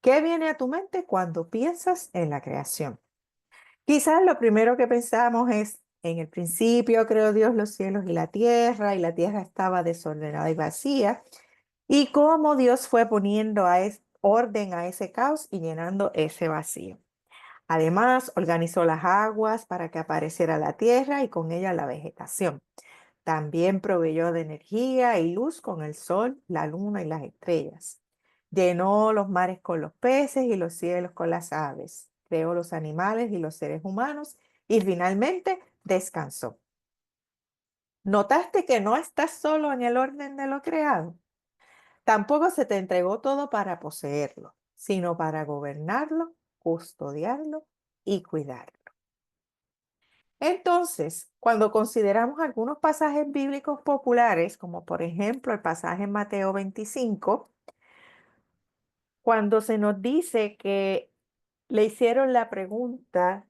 ¿Qué viene a tu mente cuando piensas en la creación? Quizás lo primero que pensamos es, en el principio creó Dios los cielos y la tierra estaba desordenada y vacía, y cómo Dios fue poniendo orden a ese caos y llenando ese vacío. Además, organizó las aguas para que apareciera la tierra y con ella la vegetación. También proveyó de energía y luz con el sol, la luna y las estrellas. Llenó los mares con los peces y los cielos con las aves. Creó los animales y los seres humanos y finalmente descansó. ¿Notaste que no estás solo en el orden de lo creado? Tampoco se te entregó todo para poseerlo, sino para gobernarlo, custodiarlo y cuidarlo. Entonces, cuando consideramos algunos pasajes bíblicos populares, como por ejemplo el pasaje en Mateo 25, cuando se nos dice que le hicieron la pregunta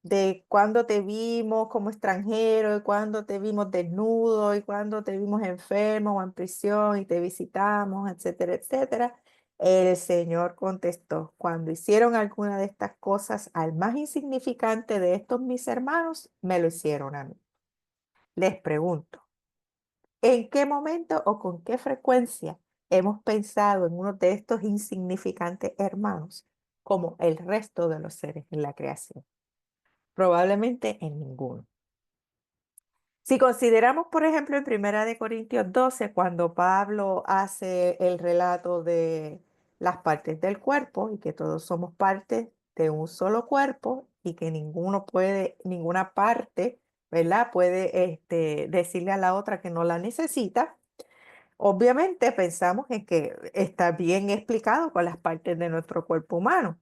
de cuándo te vimos como extranjero, y cuándo te vimos desnudo, y cuándo te vimos enfermo o en prisión y te visitamos, etcétera, etcétera. El Señor contestó, cuando hicieron alguna de estas cosas al más insignificante de estos mis hermanos, me lo hicieron a mí. Les pregunto, ¿en qué momento o con qué frecuencia hemos pensado en uno de estos insignificantes hermanos como el resto de los seres en la creación? Probablemente en ninguno. Si consideramos, por ejemplo, en Primera de Corintios 12, cuando Pablo hace el relato de las partes del cuerpo y que todos somos partes de un solo cuerpo y que ninguna parte, ¿verdad? Puede decirle a la otra que no la necesita. Obviamente pensamos en que está bien explicado con las partes de nuestro cuerpo humano,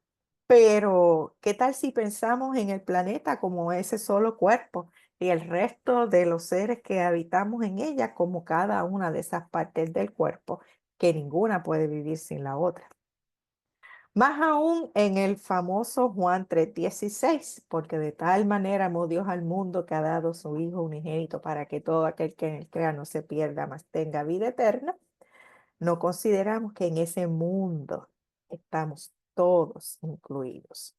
pero ¿qué tal si pensamos en el planeta como ese solo cuerpo y el resto de los seres que habitamos en ella como cada una de esas partes del cuerpo, que ninguna puede vivir sin la otra? Más aún en el famoso Juan 3:16, porque de tal manera amó Dios al mundo que ha dado su Hijo unigénito para que todo aquel que en él crea no se pierda, mas tenga vida eterna. No consideramos que en ese mundo estamos todos incluidos.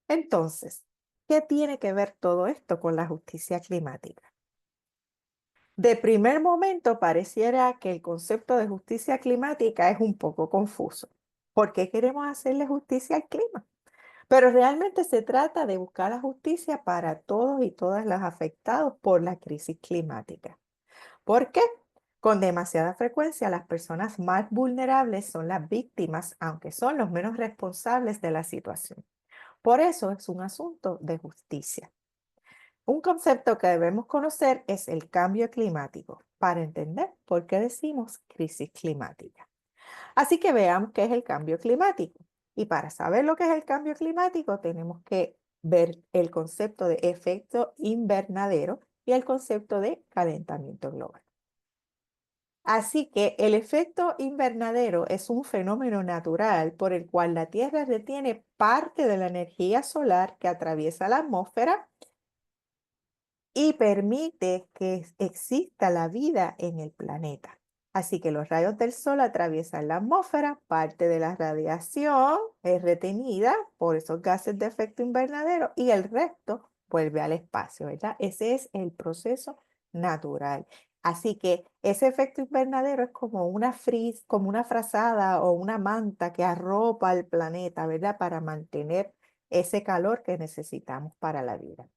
Entonces, ¿qué tiene que ver todo esto con la justicia climática? De primer momento pareciera que el concepto de justicia climática es un poco confuso. ¿Por qué queremos hacerle justicia al clima? Pero realmente se trata de buscar la justicia para todos y todas las afectados por la crisis climática. ¿Por qué? Con demasiada frecuencia las personas más vulnerables son las víctimas, aunque son los menos responsables de la situación. Por eso es un asunto de justicia. Un concepto que debemos conocer es el cambio climático para entender por qué decimos crisis climática. Así que veamos qué es el cambio climático. Y para saber lo que es el cambio climático tenemos que ver el concepto de efecto invernadero y el concepto de calentamiento global. Así que el efecto invernadero es un fenómeno natural por el cual la Tierra retiene parte de la energía solar que atraviesa la atmósfera y permite que exista la vida en el planeta. Así que los rayos del sol atraviesan la atmósfera, parte de la radiación es retenida por esos gases de efecto invernadero y el resto vuelve al espacio, ¿verdad? Ese es el proceso natural. Así que ese efecto invernadero es como una frazada o una manta que arropa al planeta, ¿verdad? Para mantener ese calor que necesitamos para la vida.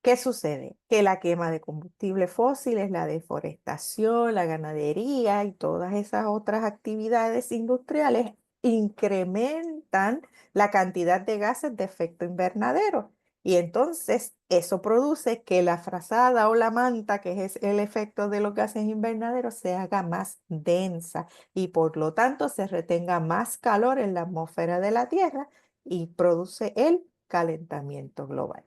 ¿Qué sucede? Que la quema de combustibles fósiles, la deforestación, la ganadería y todas esas otras actividades industriales incrementan la cantidad de gases de efecto invernadero. Y entonces eso produce que la frazada o la manta, que es el efecto de los gases invernaderos, se haga más densa y por lo tanto se retenga más calor en la atmósfera de la Tierra y produce el calentamiento global.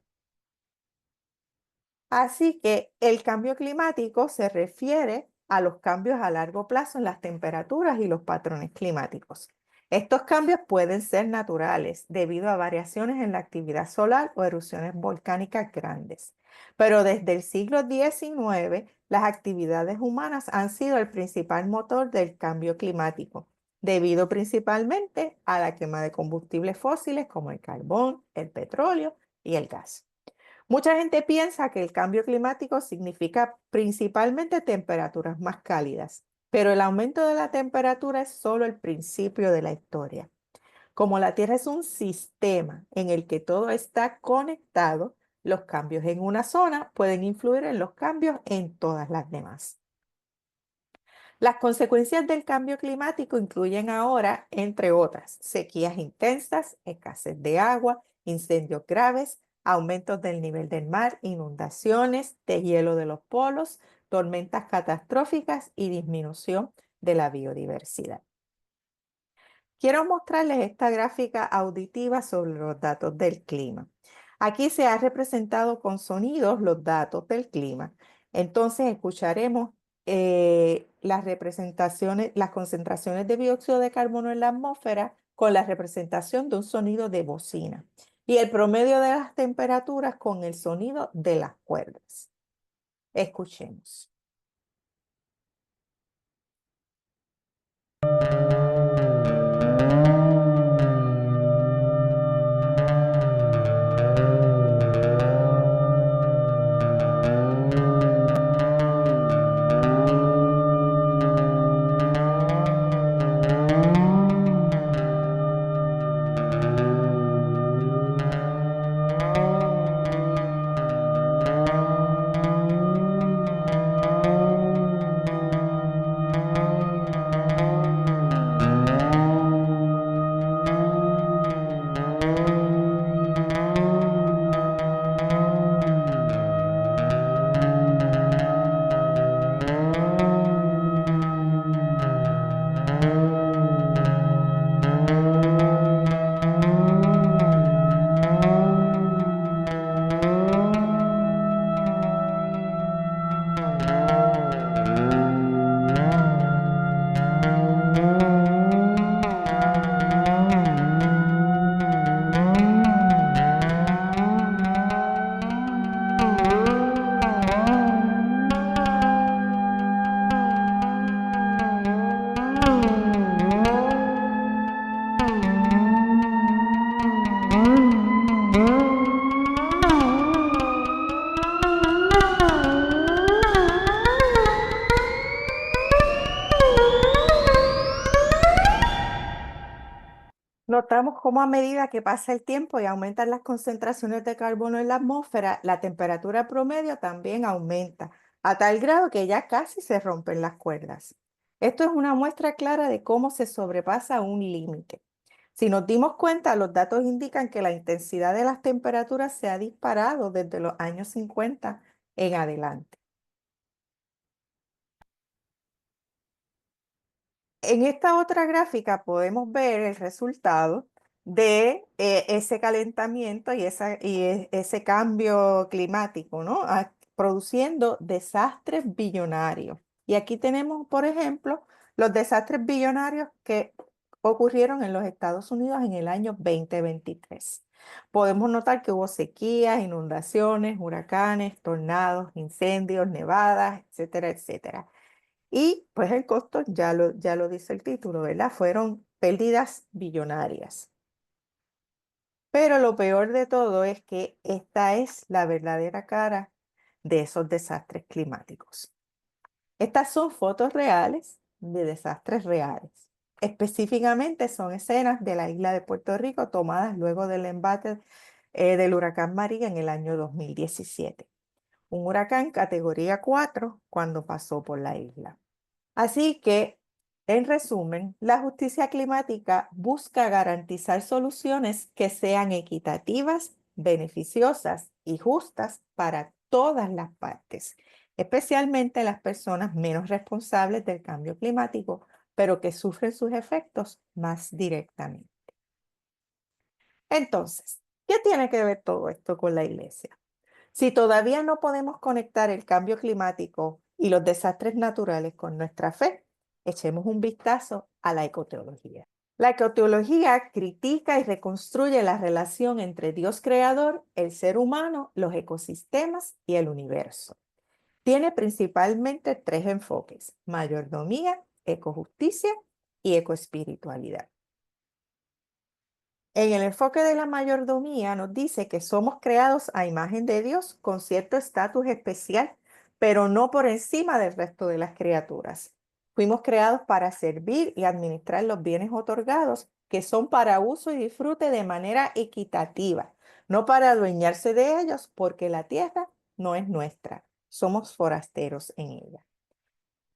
Así que el cambio climático se refiere a los cambios a largo plazo en las temperaturas y los patrones climáticos. Estos cambios pueden ser naturales debido a variaciones en la actividad solar o erupciones volcánicas grandes. Pero desde el siglo XIX, las actividades humanas han sido el principal motor del cambio climático, debido principalmente a la quema de combustibles fósiles como el carbón, el petróleo y el gas. Mucha gente piensa que el cambio climático significa principalmente temperaturas más cálidas, pero el aumento de la temperatura es solo el principio de la historia. Como la Tierra es un sistema en el que todo está conectado, los cambios en una zona pueden influir en los cambios en todas las demás. Las consecuencias del cambio climático incluyen ahora, entre otras, sequías intensas, escasez de agua, incendios graves, aumentos del nivel del mar, inundaciones, deshielo de los polos, tormentas catastróficas y disminución de la biodiversidad. Quiero mostrarles esta gráfica auditiva sobre los datos del clima. Aquí se ha representado con sonidos los datos del clima. Entonces escucharemos las representaciones, las concentraciones de dióxido de carbono en la atmósfera con la representación de un sonido de bocina y el promedio de las temperaturas con el sonido de las cuerdas. Escuchemos. Notamos cómo a medida que pasa el tiempo y aumentan las concentraciones de carbono en la atmósfera, la temperatura promedio también aumenta, a tal grado que ya casi se rompen las cuerdas. Esto es una muestra clara de cómo se sobrepasa un límite. Si nos dimos cuenta, los datos indican que la intensidad de las temperaturas se ha disparado desde los años 50 en adelante. En esta otra gráfica podemos ver el resultado de ese calentamiento y, ese cambio climático, ¿no? Produciendo desastres billonarios. Y aquí tenemos, por ejemplo, los desastres billonarios que ocurrieron en los Estados Unidos en el año 2023. Podemos notar que hubo sequías, inundaciones, huracanes, tornados, incendios, nevadas, etcétera, etcétera. Y pues el costo, ya lo dice el título, ¿verdad? Fueron pérdidas billonarias. Pero lo peor de todo es que esta es la verdadera cara de esos desastres climáticos. Estas son fotos reales de desastres reales. Específicamente son escenas de la isla de Puerto Rico tomadas luego del embate del huracán María en el año 2017. Un huracán categoría 4 cuando pasó por la isla. Así que, en resumen, la justicia climática busca garantizar soluciones que sean equitativas, beneficiosas y justas para todas las partes, especialmente las personas menos responsables del cambio climático, pero que sufren sus efectos más directamente. Entonces, ¿qué tiene que ver todo esto con la iglesia? Si todavía no podemos conectar el cambio climático y los desastres naturales con nuestra fe, echemos un vistazo a la ecoteología. La ecoteología critica y reconstruye la relación entre Dios creador, el ser humano, los ecosistemas y el universo. Tiene principalmente tres enfoques: mayordomía, ecojusticia y ecoespiritualidad. En el enfoque de la mayordomía nos dice que somos creados a imagen de Dios con cierto estatus especial, pero no por encima del resto de las criaturas. Fuimos creados para servir y administrar los bienes otorgados, que son para uso y disfrute de manera equitativa, no para adueñarse de ellos, porque la tierra no es nuestra, somos forasteros en ella.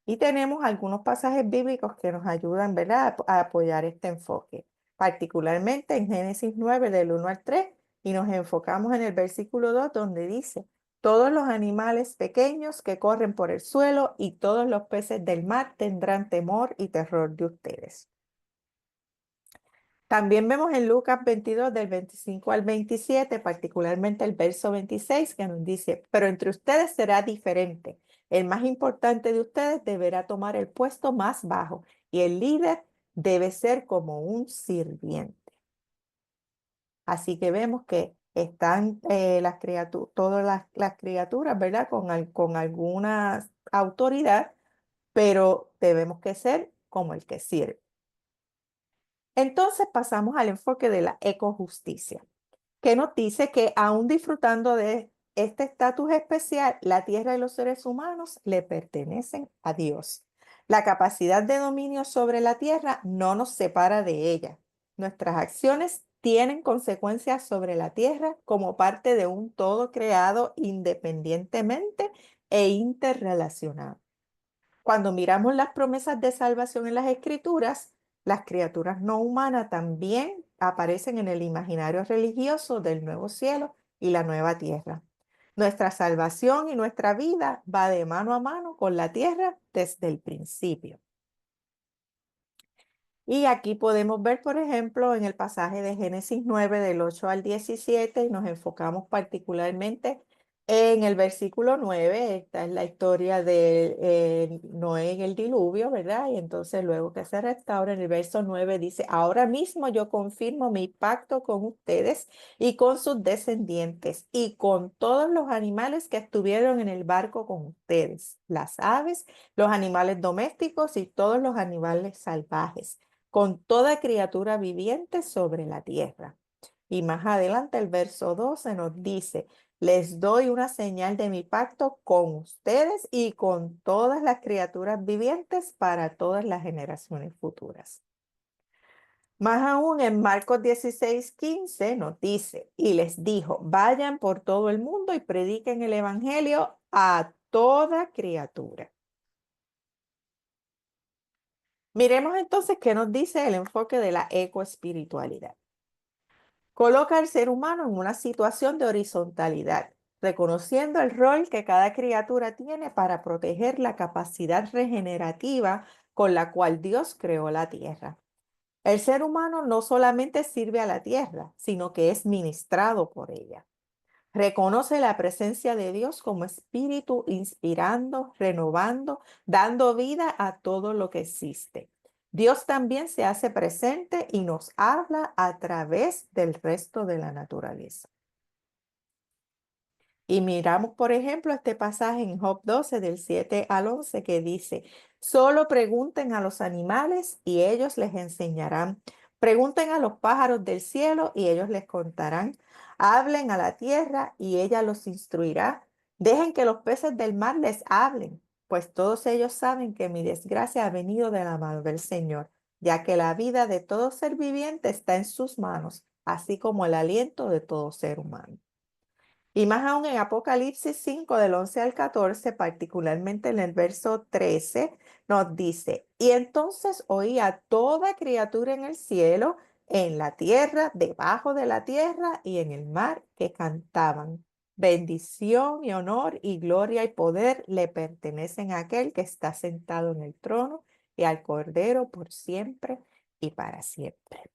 Y tenemos algunos pasajes bíblicos que nos ayudan, ¿verdad?, a apoyar este enfoque, particularmente en Génesis 9, del 1 al 3, y nos enfocamos en el versículo 2, donde dice: todos los animales pequeños que corren por el suelo y todos los peces del mar tendrán temor y terror de ustedes. También vemos en Lucas 22, del 25 al 27, particularmente el verso 26, que nos dice: pero entre ustedes será diferente. El más importante de ustedes deberá tomar el puesto más bajo y el líder debe ser como un sirviente. Así que vemos que están todas las criaturas, ¿verdad?, con alguna autoridad, pero debemos que ser como el que sirve. Entonces pasamos al enfoque de la ecojusticia, que nos dice que aún disfrutando de este estatus especial, la tierra y los seres humanos le pertenecen a Dios. La capacidad de dominio sobre la tierra no nos separa de ella. Nuestras acciones tienen consecuencias sobre la tierra como parte de un todo creado independientemente e interrelacionado. Cuando miramos las promesas de salvación en las Escrituras, las criaturas no humanas también aparecen en el imaginario religioso del nuevo cielo y la nueva tierra. Nuestra salvación y nuestra vida va de mano a mano con la tierra desde el principio. Y aquí podemos ver, por ejemplo, en el pasaje de Génesis 9, del 8 al 17, y nos enfocamos particularmente en el versículo 9. Esta es la historia de Noé en el diluvio, ¿verdad? Y entonces luego que se restaura, en el verso 9 dice: ahora mismo yo confirmo mi pacto con ustedes y con sus descendientes y con todos los animales que estuvieron en el barco con ustedes, las aves, los animales domésticos y todos los animales salvajes, con toda criatura viviente sobre la tierra. Y más adelante el verso 12 nos dice: les doy una señal de mi pacto con ustedes y con todas las criaturas vivientes para todas las generaciones futuras. Más aún, en Marcos 16:15 nos dice: y les dijo, vayan por todo el mundo y prediquen el evangelio a toda criatura. Miremos entonces qué nos dice el enfoque de la ecoespiritualidad. Coloca al ser humano en una situación de horizontalidad, reconociendo el rol que cada criatura tiene para proteger la capacidad regenerativa con la cual Dios creó la tierra. El ser humano no solamente sirve a la tierra, sino que es ministrado por ella. Reconoce la presencia de Dios como espíritu, inspirando, renovando, dando vida a todo lo que existe. Dios también se hace presente y nos habla a través del resto de la naturaleza. Y miramos, por ejemplo, este pasaje en Job 12, del 7 al 11, que dice: solo pregunten a los animales y ellos les enseñarán. Pregunten a los pájaros del cielo y ellos les contarán. Hablen a la tierra y ella los instruirá. Dejen que los peces del mar les hablen, pues todos ellos saben que mi desgracia ha venido de la mano del Señor, ya que la vida de todo ser viviente está en sus manos, así como el aliento de todo ser humano. Y más aún en Apocalipsis 5, del 11 al 14, particularmente en el verso 13, nos dice: y entonces oí a toda criatura en el cielo, en la tierra, debajo de la tierra y en el mar, que cantaban: bendición y honor y gloria y poder le pertenecen a aquel que está sentado en el trono y al Cordero por siempre y para siempre.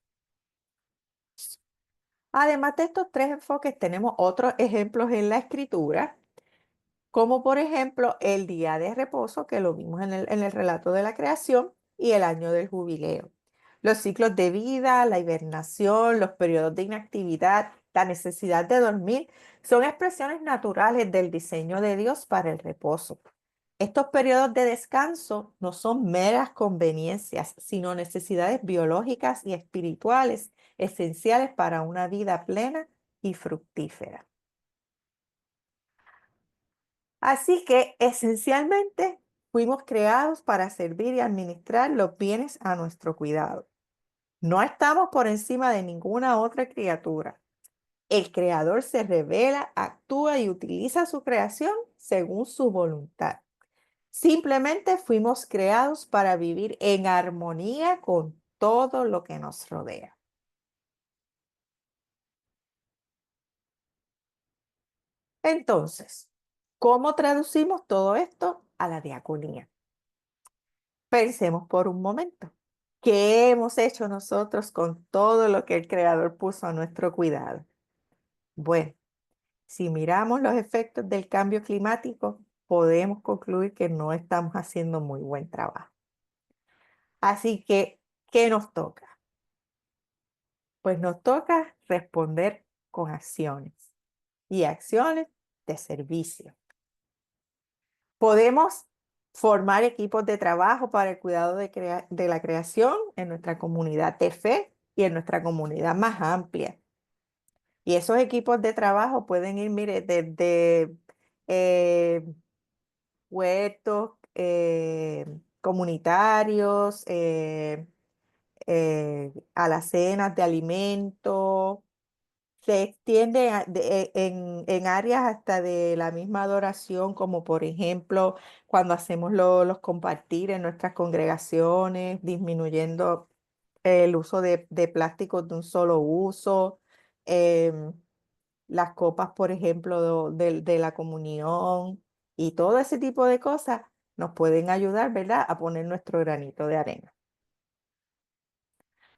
Además de estos tres enfoques, tenemos otros ejemplos en la escritura, como por ejemplo el día de reposo, que lo vimos en el relato de la creación, y el año del jubileo. Los ciclos de vida, la hibernación, los periodos de inactividad, la necesidad de dormir, son expresiones naturales del diseño de Dios para el reposo. Estos periodos de descanso no son meras conveniencias, sino necesidades biológicas y espirituales esenciales para una vida plena y fructífera. Así que esencialmente fuimos creados para servir y administrar los bienes a nuestro cuidado. No estamos por encima de ninguna otra criatura. El Creador se revela, actúa y utiliza su creación según su voluntad. Simplemente fuimos creados para vivir en armonía con todo lo que nos rodea. Entonces, ¿cómo traducimos todo esto a la diaconía? Pensemos por un momento. ¿Qué hemos hecho nosotros con todo lo que el Creador puso a nuestro cuidado? Bueno, si miramos los efectos del cambio climático, podemos concluir que no estamos haciendo muy buen trabajo. Así que, ¿qué nos toca? Pues nos toca responder con acciones y acciones de servicio. Podemos formar equipos de trabajo para el cuidado de la creación en nuestra comunidad de fe y en nuestra comunidad más amplia. Y esos equipos de trabajo pueden ir, mire, desde eh, huertos comunitarios, alacenas de alimentos, se extiende en áreas hasta de la misma adoración, como por ejemplo cuando hacemos los compartir en nuestras congregaciones, disminuyendo el uso de plásticos de un solo uso, em, las copas, por ejemplo, de la comunión y todo ese tipo de cosas nos pueden ayudar, ¿verdad?, a poner nuestro granito de arena.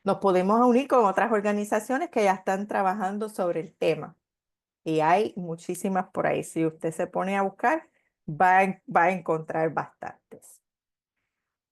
Nos podemos unir con otras organizaciones que ya están trabajando sobre el tema. Y hay muchísimas por ahí. Si usted se pone a buscar, va a encontrar bastantes.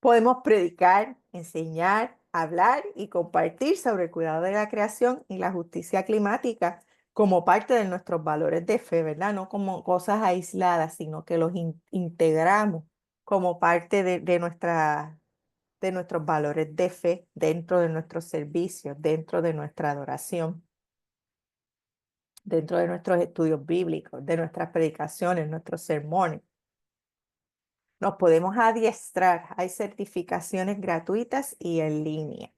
Podemos predicar, enseñar, hablar y compartir sobre el cuidado de la creación y la justicia climática como parte de nuestros valores de fe, ¿verdad? No como cosas aisladas, sino que los integramos como parte de nuestros valores de fe dentro de nuestros servicios, dentro de nuestra adoración, dentro de nuestros estudios bíblicos, de nuestras predicaciones, nuestros sermones. Nos podemos adiestrar. Hay certificaciones gratuitas y en línea.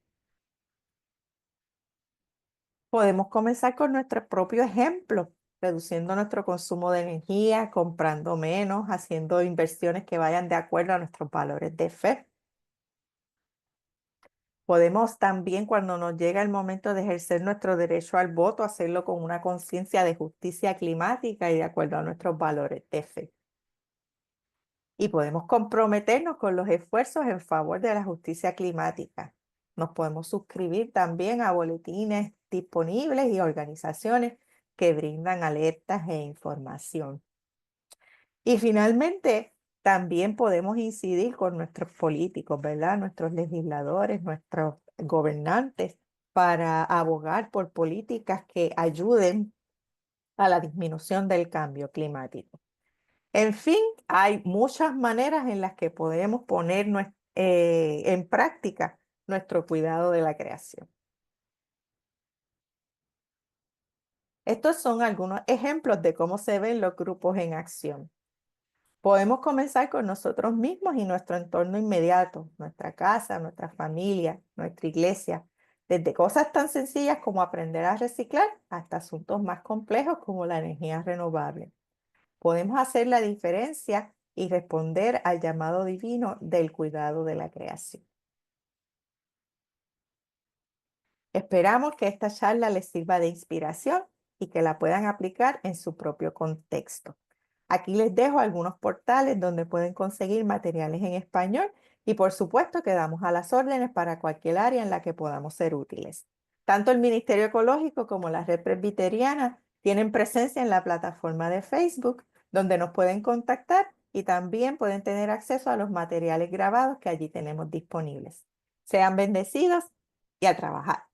Podemos comenzar con nuestro propio ejemplo, reduciendo nuestro consumo de energía, comprando menos, haciendo inversiones que vayan de acuerdo a nuestros valores de fe. Podemos también, cuando nos llega el momento de ejercer nuestro derecho al voto, hacerlo con una conciencia de justicia climática y de acuerdo a nuestros valores de fe. Y podemos comprometernos con los esfuerzos en favor de la justicia climática. Nos podemos suscribir también a boletines disponibles y organizaciones que brindan alertas e información. Y finalmente, también podemos incidir con nuestros políticos, ¿verdad? Nuestros legisladores, nuestros gobernantes, para abogar por políticas que ayuden a la disminución del cambio climático. En fin, hay muchas maneras en las que podemos poner en práctica nuestro cuidado de la creación. Estos son algunos ejemplos de cómo se ven los grupos en acción. Podemos comenzar con nosotros mismos y nuestro entorno inmediato, nuestra casa, nuestra familia, nuestra iglesia, desde cosas tan sencillas como aprender a reciclar hasta asuntos más complejos como la energía renovable. Podemos hacer la diferencia y responder al llamado divino del cuidado de la creación. Esperamos que esta charla les sirva de inspiración y que la puedan aplicar en su propio contexto. Aquí les dejo algunos portales donde pueden conseguir materiales en español y por supuesto quedamos a las órdenes para cualquier área en la que podamos ser útiles. Tanto el Ministerio Ecológico como la Red Presbiteriana tienen presencia en la plataforma de Facebook, donde nos pueden contactar y también pueden tener acceso a los materiales grabados que allí tenemos disponibles. Sean bendecidos y a trabajar.